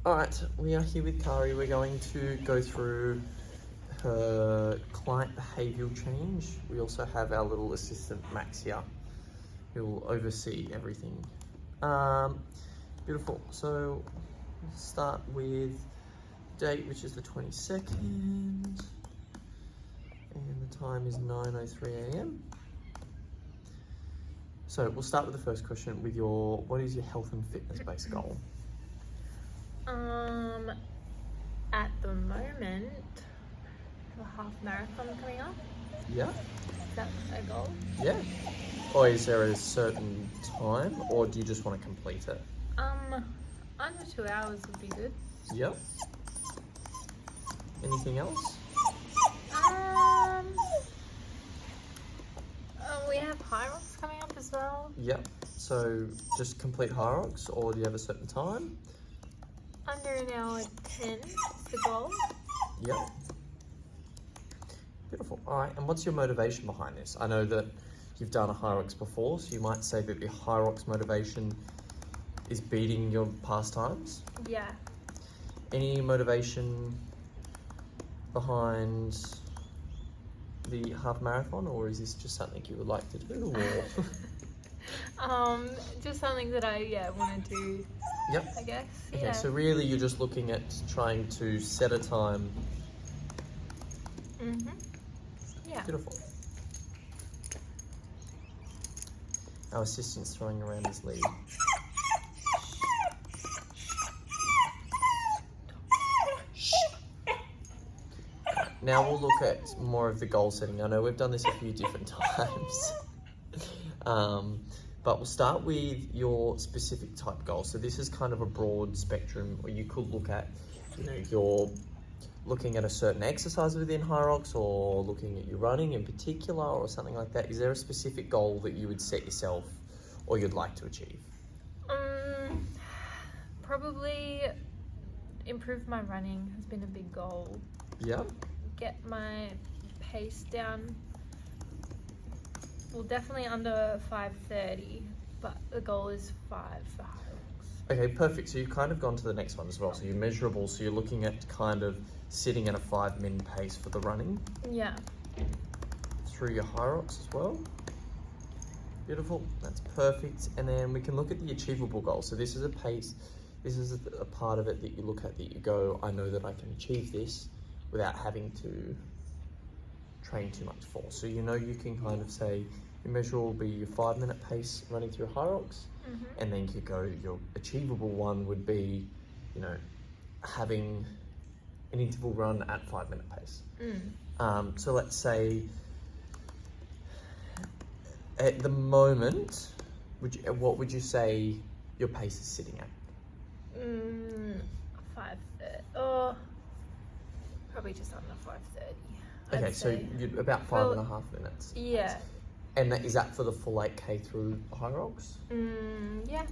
Alright, we are here with Kari. We're going to go through her client behavioural change. We also have our little assistant Max here, who will oversee everything. Beautiful. So we'll start with date, which is the 22nd, and the time is 9:03 a.m. So we'll start with the first question with what is your health and fitness based goal? At the moment, the half marathon coming up. Yeah. Is that a goal? Yeah. Or is there a certain time, or do you just want to complete it? Under 2 hours would be good. Yeah. Anything else? We have high rocks coming up as well. Yeah. So just complete high rocks, or do you have a certain time? Under an hour 10 is the goal. Yeah. Beautiful. All right. And what's your motivation behind this? I know that you've done a high rocks before, so you might say that the high rocks motivation is beating your past times. Yeah. Any motivation behind the half marathon, or is this just something you would like to do? Or? Just something that I want to do. Yep. I guess. Okay, Yeah. so really you're just looking at trying to set a time. Yeah. Beautiful. Our assistant's throwing around his lead. Now we'll look at more of the goal setting. I know we've done this a few different times. But we'll start with your specific type goal. So this is kind of a broad spectrum, or you could look at, you're looking at a certain exercise within high rocks, or looking at your running in particular, or something like that. Is there a specific goal that you would set yourself, or you'd like to achieve? Probably improve my running has been a big goal. Yeah. Get my pace down. Well, definitely under 5:30, but the goal is 5 for high rocks. Okay, perfect. So you've kind of gone to the next one as well. So you're measurable. So you're looking at kind of sitting at a 5-min pace for the running. Yeah. Through your high rocks as well. Beautiful. That's perfect. And then we can look at the achievable goal. So this is a pace. This is a part of it that you look at that you go, I know that I can achieve this without having to train too much for. So you can kind of say your measure will be your 5-minute pace running through high rocks, and then you go, your achievable one would be, having an interval run at 5-minute pace. So let's say at the moment, what would you say your pace is sitting at? 5:30. Oh, probably just under 5:30. Okay, so you're about 5.5 minutes. Yeah. And is that for the full 8K through high rocks? Yeah.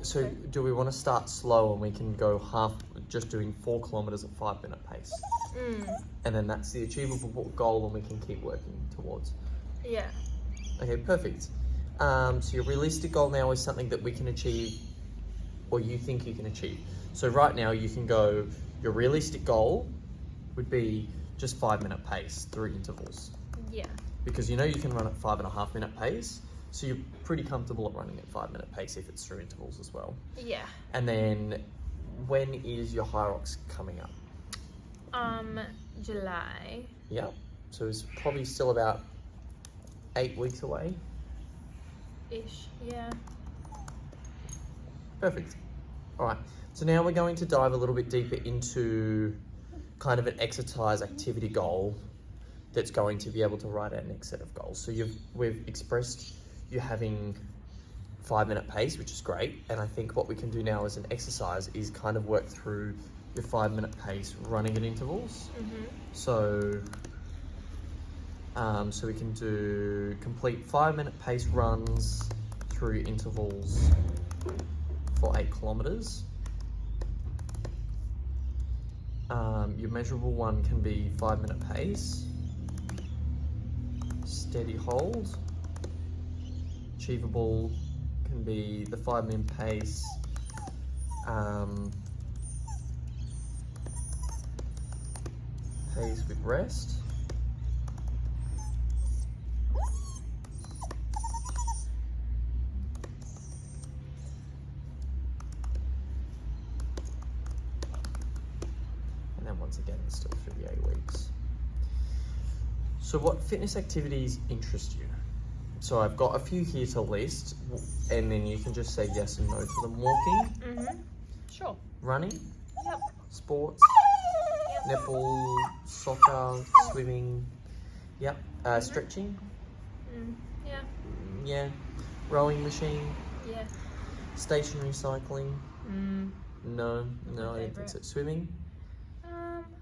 So Okay. do we want to start slow and we can go just doing 4 kilometers at 5-minute pace? And then that's the achievable goal and we can keep working towards. Yeah. Okay, perfect. So your realistic goal now is something that we can achieve, or you think you can achieve. So right now you can go, your realistic goal would be just 5-minute pace through intervals. Yeah. Because you can run at 5.5-minute pace, so you're pretty comfortable at running at 5-minute pace if it's through intervals as well. Yeah. And then, when is your high rocks coming up? July. Yeah, so it's probably still about 8 weeks away. Ish. Yeah. Perfect. All right, so now we're going to dive a little bit deeper into kind of an exercise activity goal that's going to be able to write our next set of goals. So we've expressed you having 5-minute pace, which is great. And I think what we can do now as an exercise is kind of work through your 5-minute pace running at intervals. So we can do complete 5-minute pace runs through intervals for 8 kilometers. Your measurable one can be 5-minute pace, steady hold. Achievable can be the 5-minute pace, phase with rest. And then once again, it's still through the 8 weeks. So what fitness activities interest you? So I've got a few here to list, and then you can just say yes and no to them. Walking, Sure. running, Yep. sports, Yep. netball, soccer, swimming, yep, stretching, Yeah. yeah, rowing machine, Yeah. stationary cycling, no, my I don't think favourite. so. Swimming,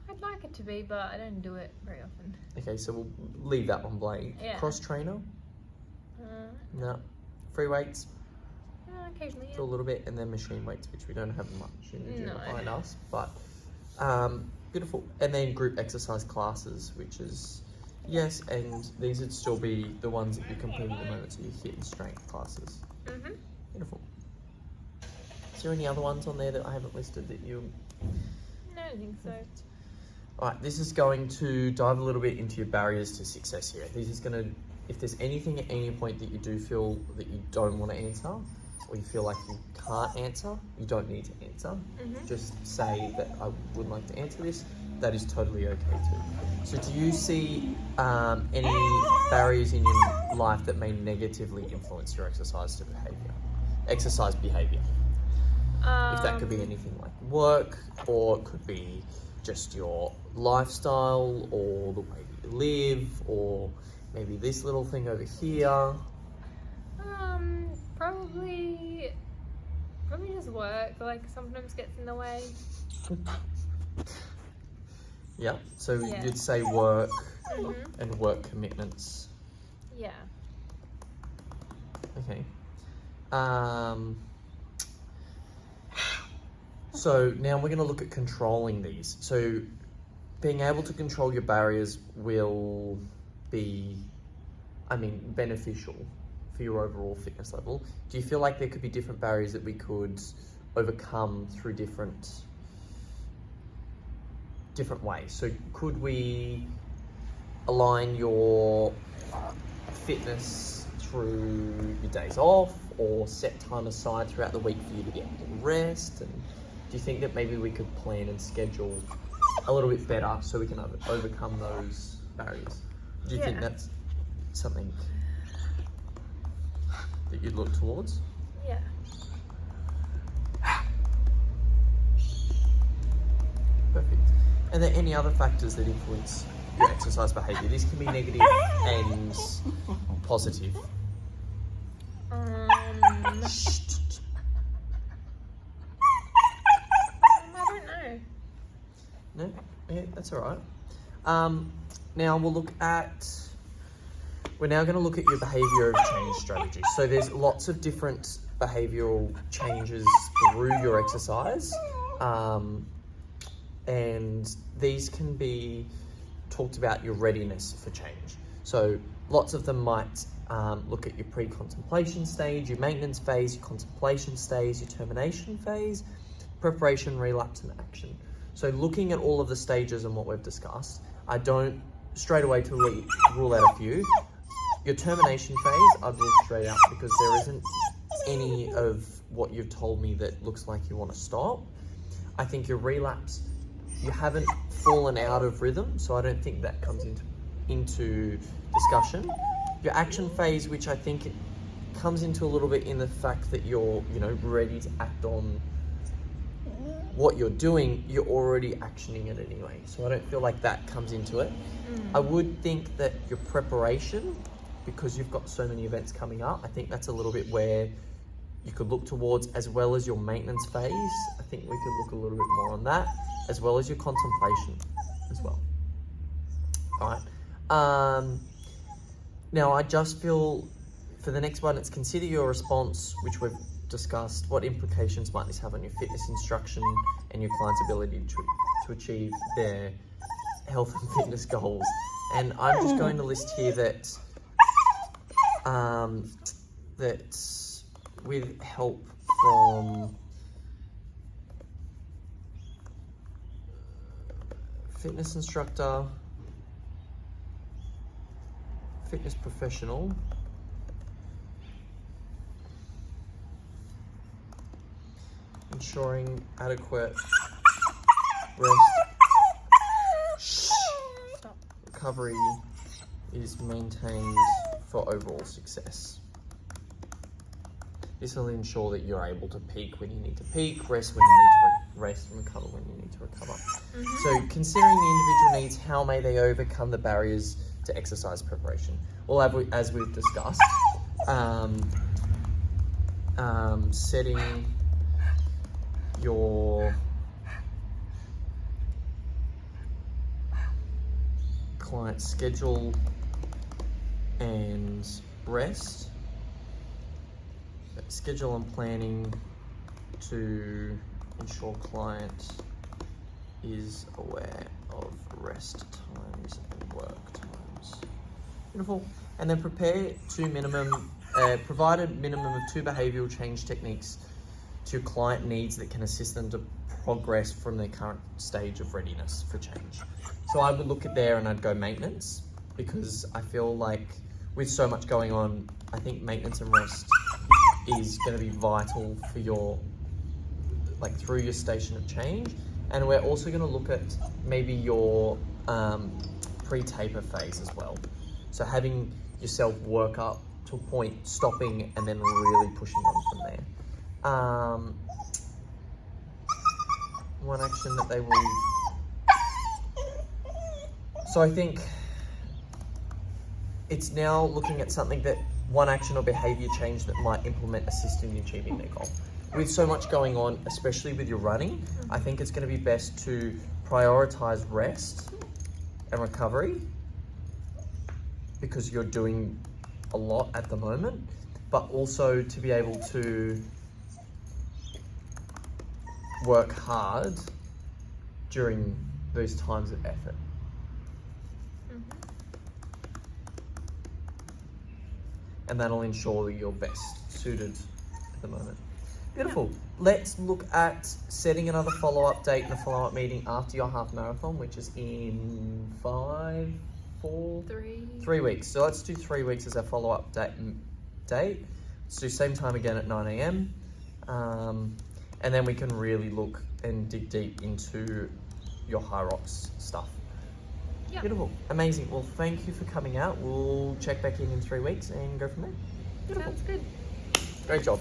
I'd like it to be, but I don't do it very often. okay, so we'll leave that one blank. Yeah. Cross trainer, no, free weights, Occasionally, yeah. do a little bit, and then machine weights, which we don't have much in the gym No. behind us, but beautiful. And then group exercise classes, which is yes, and these would still be the ones that you're completing at the moment, so your HIIT and strength classes. Beautiful. Is there any other ones on there that I haven't listed that you? No, I don't think so. All right, this is going to dive a little bit into your barriers to success here. This is going to, if there's anything at any point that you do feel that you don't want to answer, or you feel like you can't answer, you don't need to answer. Just say that I would like to answer this. That is totally okay too. So do you see any barriers in your life that may negatively influence your exercise behavior? If that could be anything like work, or it could be just your lifestyle, or the way that you live, or maybe this little thing over here. Probably just work, like sometimes gets in the way. Yeah, so Yeah. you'd say work and work commitments. Yeah. Okay. So now we're going to look at controlling these. So being able to control your barriers will be, beneficial for your overall fitness level. Do you feel like there could be different barriers that we could overcome through different ways? So could we align your fitness through your days off, or set time aside throughout the week for you to be able to rest? And do you think that maybe we could plan and schedule a little bit better so we can overcome those barriers? Do you think that's something that you'd look towards? Yeah. Perfect. And there any other factors that influence your exercise behaviour? This can be negative and positive. I don't know. No? Yeah, that's all right. Now we're now going to look at your behaviour of change strategies. So there's lots of different behavioural changes through your exercise. And these can be talked about your readiness for change. So lots of them might look at your pre-contemplation stage, your maintenance phase, your contemplation stage, your termination phase, preparation, relapse, and action. So looking at all of the stages and what we've discussed, I don't straight away to rule out a few. Your termination phase, I'd rule straight out, because there isn't any of what you've told me that looks like you want to stop. I think your relapse, you haven't fallen out of rhythm, so I don't think that comes into discussion. Your action phase, which I think it comes into a little bit in the fact that you're, ready to act on what you're doing, you're already actioning it anyway. So I don't feel like that comes into it. I would think that your preparation, because you've got so many events coming up, I think that's a little bit where you could look towards, as well as your maintenance phase. I think we could look a little bit more on that, as well as your contemplation as well. All right. Now I just feel for the next one, it's consider your response, which we've discussed. What implications might this have on your fitness instruction and your client's ability to achieve their health and fitness goals? And I'm just going to list here that with help from fitness instructor, fitness professional, ensuring adequate rest Stop. recovery is maintained for overall success. This will ensure that you're able to peak when you need to peak, rest when you need to rest, and recover when you need to recover. So considering the individual needs, how may they overcome the barriers to exercise preparation? Well, as we've discussed, setting your client schedule and rest, schedule and planning to ensure client is aware of rest times and work times. Beautiful. And then provide a minimum of 2 behavioural change techniques to client needs that can assist them to progress from their current stage of readiness for change. So I would look at there and I'd go maintenance, because I feel like with so much going on, I think maintenance and rest is going to be vital for your, like, through your station of change. And we're also going to look at maybe your pre-taper phase as well. So having yourself work up to a point, stopping, and then really pushing on from there. One action that they will... So I think it's now looking at something that one action or behaviour change that might implement assist in achieving their goal. With so much going on, especially with your running, I think it's going to be best to prioritise rest and recovery, because you're doing a lot at the moment, but also to be able to work hard during those times of effort. And that'll ensure that you're best suited at the moment. Beautiful. Yeah. Let's look at setting another follow-up date and a follow-up meeting after your half marathon, which is in 3 weeks. So let's do 3 weeks as our follow-up date. Let's do same time again at 9 a.m. And then we can really look and dig deep into your high rocks stuff. Yep. Beautiful. Amazing. Well, thank you for coming out. We'll check back in 3 weeks and go from there. Beautiful. Sounds good. Great job.